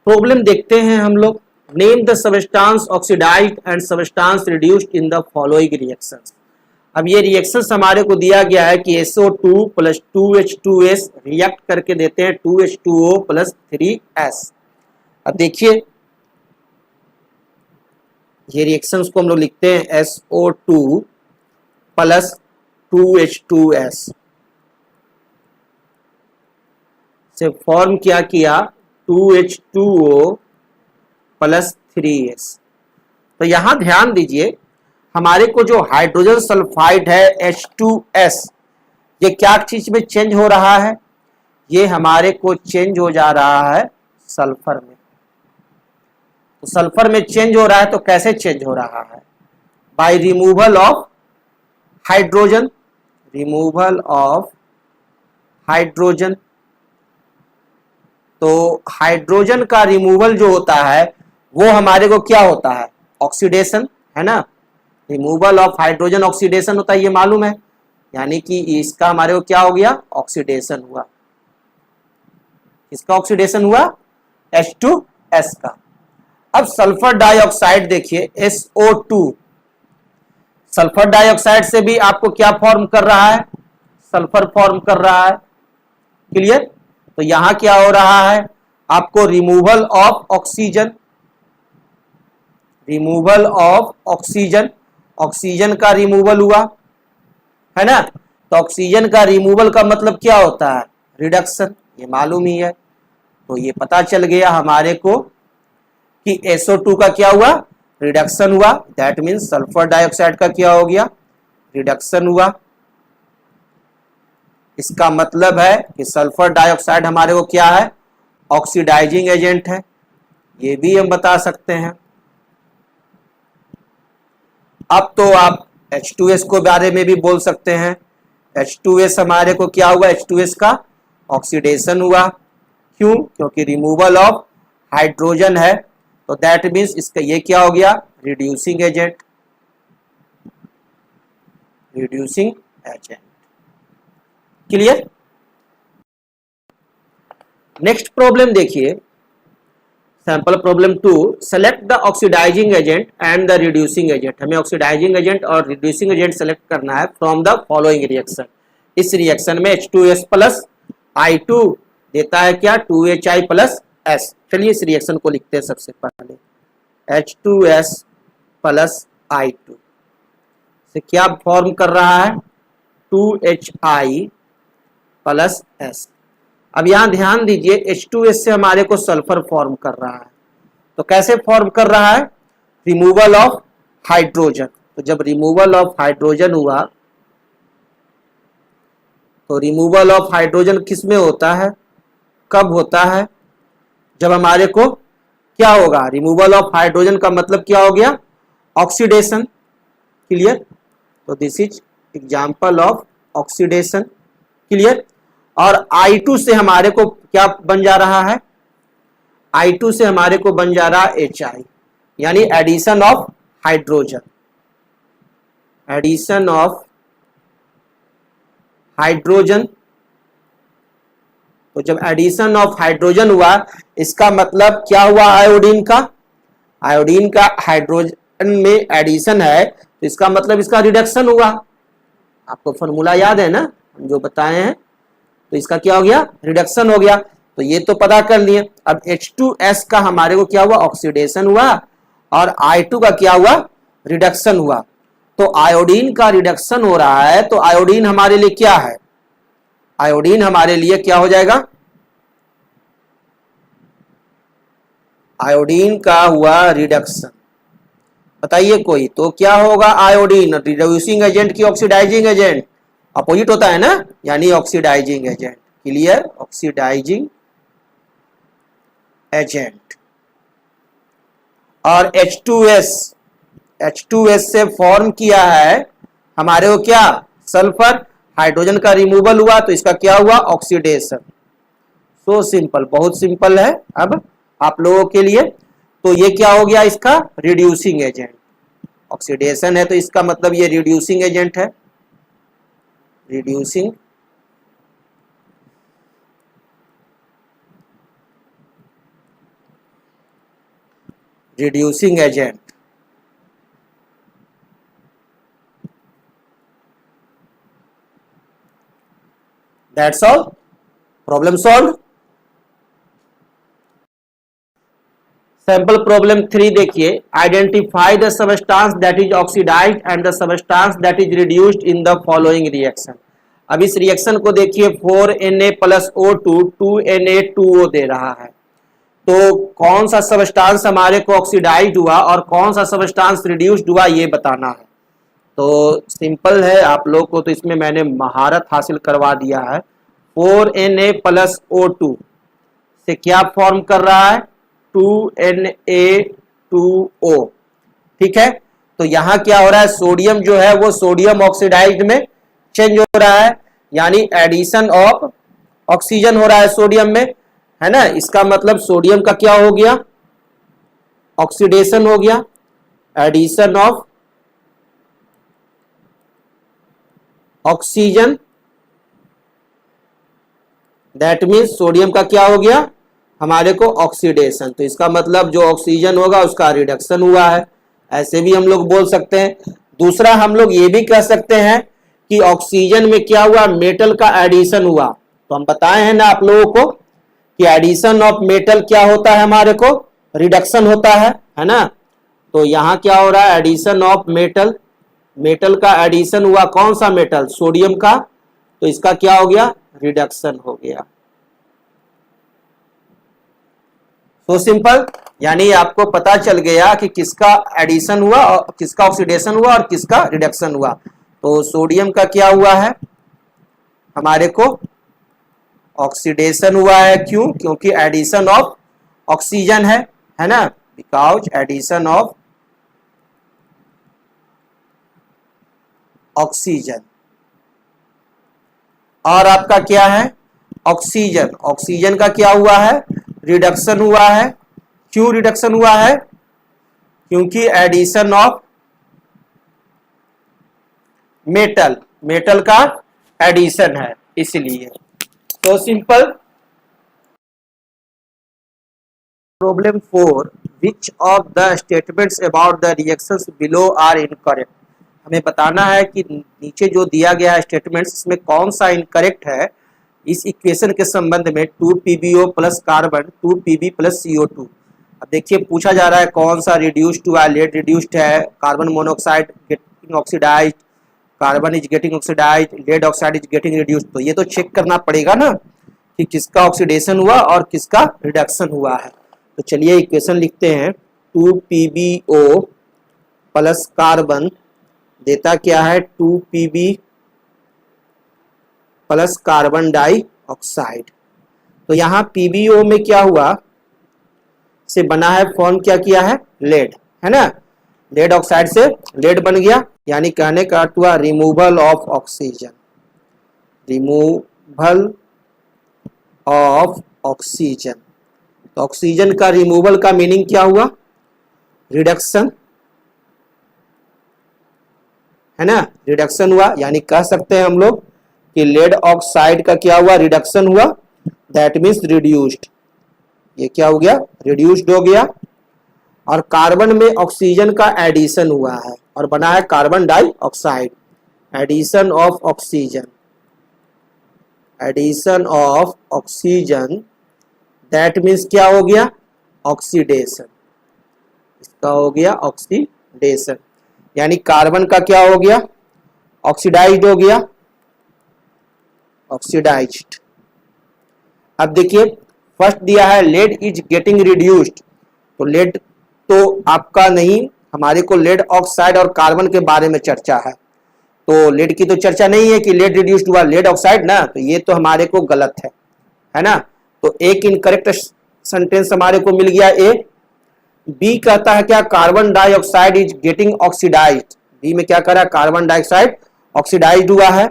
Problem देखते हैं हम लोग। Name the substance oxidized and substance reduced in the following reactions. अब ये रिएक्शंस हमारे को दिया गया है कि SO2 प्लस 2H2S रिएक्ट करके देते हैं 2H2O प्लस 3S। अब देखिए ये रिएक्शंस को हम लोग लिखते हैं SO2 प्लस 2H2S से फॉर्म क्या किया 2H2O प्लस 3S। तो यहां ध्यान दीजिए हमारे को जो हाइड्रोजन सल्फाइड है H2S ये क्या चीज में चेंज हो रहा है, ये हमारे को चेंज हो जा रहा है सल्फर में। तो सल्फर में चेंज हो रहा है तो कैसे चेंज हो रहा है, by removal of hydrogen, removal of hydrogen. तो हाइड्रोजन का रिमूवल जो होता है वो हमारे को क्या होता है, ऑक्सीडेशन, है ना। रिमूवल ऑफ हाइड्रोजन ऑक्सीडेशन होता है, ये मालूम है। यानी कि इसका हमारे को क्या हो गया, ऑक्सीडेशन हुआ। इसका ऑक्सीडेशन हुआ H2S का। अब सल्फर डाइऑक्साइड देखिए SO2, सल्फर डाइऑक्साइड से भी आपको क्या फॉर्म कर रहा है, सल्फर फॉर्म कर रहा है। क्लियर। तो यहां क्या हो रहा है, आपको removal of oxygen, removal of oxygen, oxygen का रिमूवल हुआ, है ना। तो ऑक्सीजन का रिमूवल का मतलब क्या होता है, रिडक्शन, ये मालूम ही है। तो ये पता चल गया हमारे को कि SO2 का क्या हुआ, रिडक्शन हुआ। दैट मीन्स सल्फर डाइऑक्साइड का क्या हो गया, रिडक्शन हुआ। इसका मतलब है कि सल्फर डाइऑक्साइड हमारे को क्या है, ऑक्सीडाइजिंग एजेंट है, ये भी हम बता सकते हैं। अब तो आप H2S को बारे में भी बोल सकते हैं। H2S हमारे को क्या हुआ, H2S का ऑक्सीडेशन हुआ। क्यों, क्योंकि रिमूवल ऑफ हाइड्रोजन है। तो दैट मीन्स इसका ये क्या हो गया, reducing agent, reducing agent. Clear. Next problem देखिए, sample problem 2। Select the oxidising agent and the reducing agent. हमें ऑक्सीडाइजिंग एजेंट और रिड्यूसिंग एजेंट सेलेक्ट करना है फ्रॉम द फॉलोइंग रिएक्शन। इस रिएक्शन में H2S प्लस I2 देता है क्या, 2HI प्लस S। चलिए इस रिएक्शन को लिखते हैं सबसे पहले, H2S प्लस I2 से क्या फॉर्म कर रहा है, 2HI प्लस S। अब यहां ध्यान दीजिए H2S से हमारे को सल्फर फॉर्म कर रहा है। तो कैसे फॉर्म कर रहा है, रिमूवल ऑफ हाइड्रोजन। तो जब रिमूवल ऑफ हाइड्रोजन हुआ, तो रिमूवल ऑफ हाइड्रोजन किस में होता है, कब होता है, जब हमारे को क्या होगा, रिमूवल ऑफ हाइड्रोजन का मतलब क्या हो गया, ऑक्सीडेशन। क्लियर। तो this is example of oxidation. Clear. और I2 से हमारे को क्या बन जा रहा है, I2 से हमारे को बन जा रहा है HI, यानी addition of hydrogen, addition of hydrogen. तो जब एडिशन ऑफ हाइड्रोजन हुआ, इसका मतलब क्या हुआ, आयोडीन का, आयोडीन का हाइड्रोजन में एडिशन है, तो इसका मतलब इसका रिडक्शन हुआ। आपको फॉर्मूला याद है ना, हम जो बताए हैं। तो इसका क्या हो गया, रिडक्शन हो गया। तो ये तो पता कर लिए। अब H2S का हमारे को क्या हुआ, ऑक्सीडेशन हुआ, और I2 का क्या हुआ, रिडक्शन हुआ। तो आयोडीन का रिडक्शन हो रहा है, तो आयोडीन हमारे लिए क्या है, आयोडीन हमारे लिए क्या हो जाएगा, आयोडीन का हुआ रिडक्शन। बताइए कोई, तो क्या होगा, आयोडीन रिड्यूसिंग एजेंट की ऑक्सीडाइजिंग एजेंट, अपोजिट होता है ना, यानी oxidizing agent. Clear, oxidizing agent. और H2S, H2S से फॉर्म किया है हमारे को क्या, सल्फर, हाइड्रोजन का रिमूवल हुआ, तो इसका क्या हुआ, ऑक्सीडेशन। सो सिंपल, बहुत सिंपल है अब आप लोगों के लिए। तो ये क्या हो गया, इसका रिड्यूसिंग एजेंट। ऑक्सीडेशन है तो इसका मतलब ये रिड्यूसिंग एजेंट है, reducing reducing agent. That's all. Problem solved. Sample problem 3 देखिए, identify the substance that is oxidized and the substance that is reduced in the following reaction. अब इस रिएक्शन को देखिए 4Na प्लस O2 2Na2O दे रहा है, तो कौन सा सबस्टांस हमारे को ऑक्सीडाइज्ड हुआ और कौन सा सबस्टांस रिड्यूस्ड हुआ ये बताना है। तो सिंपल है आप लोग को, तो इसमें मैंने महारत हासिल करवा दिया है। 4Na प्लस O2 से क्या फॉर्म कर रहा है, 2Na2O। ठीक है, तो यहां क्या हो रहा है, सोडियम जो है वो सोडियम ऑक्सीडाइज्ड में चेंज हो रहा है, यानी एडिशन ऑफ ऑक्सीजन हो रहा है सोडियम में, है ना। इसका मतलब सोडियम का क्या हो गया, ऑक्सीडेशन हो गया, addition of oxygen, that means sodium का क्या हो गया हमारे को ऑक्सीडेशन। तो इसका मतलब जो ऑक्सीजन होगा उसका रिडक्शन हुआ है, ऐसे भी हम लोग बोल सकते हैं। दूसरा हम लोग ये भी कह सकते हैं कि ऑक्सीजन में क्या हुआ, मेटल का एडिशन हुआ। तो हम बताए हैं ना आप लोगों को कि एडिशन ऑफ मेटल क्या होता है, हमारे को रिडक्शन होता है ना। तो यहां क्या हो रहा है, एडिशन ऑफ मेटल, मेटल का एडिशन हुआ, कौन सा मेटल, सोडियम का, तो इसका क्या हो गया, रिडक्शन हो गया। तो सिंपल, यानी आपको पता चल गया कि किसका एडिशन हुआ और किसका ऑक्सीडेशन हुआ और किसका रिडक्शन हुआ। तो सोडियम का क्या हुआ है, हमारे को ऑक्सीडेशन हुआ है, क्यों, क्योंकि एडिशन ऑफ ऑक्सीजन है ना, बिकॉज एडिशन ऑफ ऑक्सीजन। और आपका क्या है, ऑक्सीजन, ऑक्सीजन का क्या हुआ है, रिडक्शन हुआ है। क्यों रिडक्शन हुआ है, क्योंकि एडिशन ऑफ मेटल, मेटल का एडिशन है इसलिए। तो simple. Problem 4, which of the statements about the reactions below are incorrect. हमें बताना है कि नीचे जो दिया गया है स्टेटमेंट्स, इसमें कौन सा इनकरेक्ट है इस इक्वेशन के संबंध में 2PbO plus carbon 2Pb plus CO2। अब देखिए पूछा जा रहा है कौन सा रिड्यूस्ड हुआ है, लेड रिड्यूस्ड है, carbon monoxide getting oxidized, carbon is getting oxidized, lead oxide is getting reduced. तो ये तो चेक करना पड़ेगा ना कि किसका ऑक्सीडेशन हुआ और किसका रिडक्शन हुआ है। तो चलिए इक्वेशन लिखते हैं, 2PbO प्लस कार्बन देता क्या है, 2Pb प्लस कार्बन डाइऑक्साइड। तो यहां PbO में क्या हुआ, से बना है, फॉर्म क्या किया है, लेड, है ना, लेड ऑक्साइड से लेड बन गया, यानी कहने का अर्थ हुआ removal of oxygen, removal of oxygen. तो ऑक्सीजन का रिमूवल का मीनिंग क्या हुआ, रिडक्शन, है ना, रिडक्शन हुआ, यानी कह सकते हैं हम लोग कि लेड ऑक्साइड का क्या हुआ, रिडक्शन हुआ, दैट मीन्स रिड्यूस्ड। ये क्या हो गया, रिड्यूस्ड हो गया। और कार्बन में ऑक्सीजन का एडिशन हुआ है और बना है carbon dioxide, addition of oxygen, addition of oxygen, that means क्या हो गया, ऑक्सीडेशन, इसका हो गया ऑक्सीडेशन, यानी कार्बन का क्या हो गया, ऑक्सीडाइज्ड हो गया, ऑक्सीडाइज्ड। अब देखिए फर्स्ट दिया है लेड इज गेटिंग रिड्यूस्ड, तो लेड तो आपका नहीं, हमारे को लेड ऑक्साइड और कार्बन के बारे में चर्चा है, तो लेड की तो चर्चा नहीं है कि लेड रिड्यूस्ड हुआ, लेड ऑक्साइड ना, तो ये तो हमारे को गलत है ना। तो एक इनकरेक्ट सेंटेंस हमारे को मिल गया ए। बी कहता है क्या, carbon dioxide is getting oxidized, B में क्या कर रहा है, कार्बन डाइऑक्साइड ऑक्सीडाइज्ड हुआ है।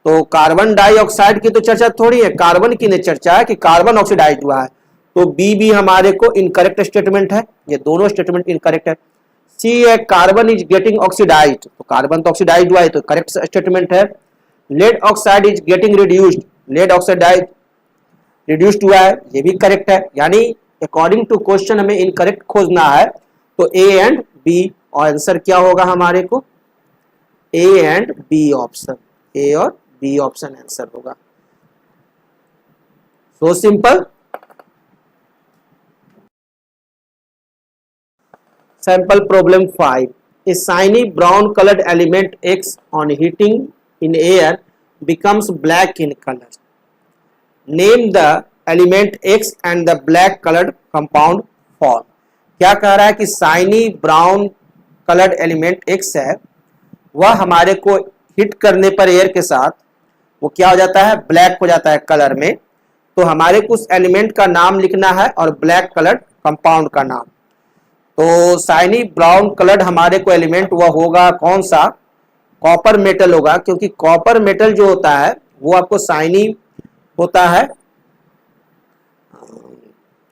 तो कार्बन डाइऑक्साइड की तो चर्चा थोड़ी है, कार्बन की ने चर्चा है कि कार्बन ऑक्सीडाइज्ड हुआ है, तो बी भी हमारे को इनकरेक्ट स्टेटमेंट है, ये दोनों स्टेटमेंट इनकरेक्ट है। सी है कार्बन इज गेटिंग ऑक्सीडाइज्ड, तो कार्बन तो ऑक्सीडाइज्ड हुआ है, तो करेक्ट स्टेटमेंट है। Lead oxide is getting reduced, lead oxidized reduced हुआ है, ये भी करेक्ट है। यानी अकॉर्डिंग टू क्वेश्चन हमें इनकरेक्ट खोजना है, तो ए एंड बी, और आंसर क्या होगा हमारे को? A and B option, A और बी ऑप्शन आंसर होगा। So simple. Sample problem 5, a shiny brown coloured element X on heating in air becomes black in color. Name the element X and the black colored compound form. क्या कह रहा है कि shiny brown coloured element X है, वह हमारे को hit करने पर एयर के साथ वो क्या हो जाता है? ब्लैक हो जाता है कलर में। तो हमारे को उस एलिमेंट का नाम लिखना है और ब्लैक कलर्ड कंपाउंड का नाम। तो शाइनी ब्राउन कलर्ड हमारे को एलिमेंट वह होगा कौन सा? कॉपर मेटल होगा, क्योंकि कॉपर मेटल जो होता है वो आपको शाइनी होता है,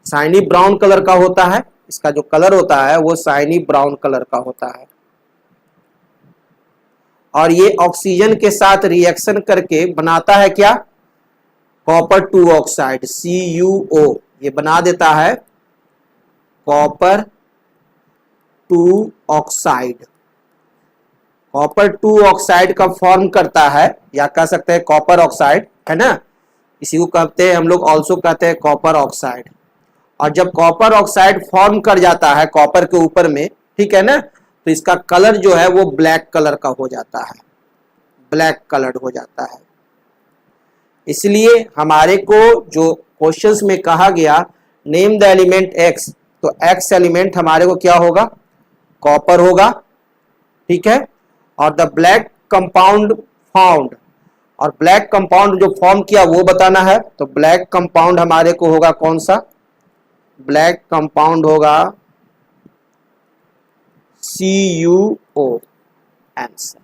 शाइनी ब्राउन कलर का होता है। इसका जो कलर होता है वो शाइनी ब्राउन कलर का होता है, और ये ऑक्सीजन के साथ रिएक्शन करके बनाता है क्या? Copper 2 oxide, CuO। ये बना देता है कॉपर 2 ऑक्साइड। कॉपर 2 ऑक्साइड का फॉर्म करता है, या कह सकते हैं कॉपर ऑक्साइड, है ना? इसी को कहते हैं हम लोग, ऑल्सो कहते हैं कॉपर ऑक्साइड। और जब कॉपर ऑक्साइड फॉर्म कर जाता है कॉपर के ऊपर में, ठीक है ना, तो इसका कलर जो है वो ब्लैक कलर का हो जाता है, ब्लैक कलर्ड हो जाता है। इसलिए हमारे को जो क्वेश्चंस में कहा गया नेम द एलिमेंट X, तो X एलिमेंट हमारे को क्या होगा? कॉपर होगा, ठीक है। और द ब्लैक कंपाउंड फाउंड, और ब्लैक कंपाउंड जो फॉर्म किया वो बताना है। तो ब्लैक कंपाउंड हमारे को होगा कौन सा? ब्लैक कंपाउंड होगा CuO आंसर।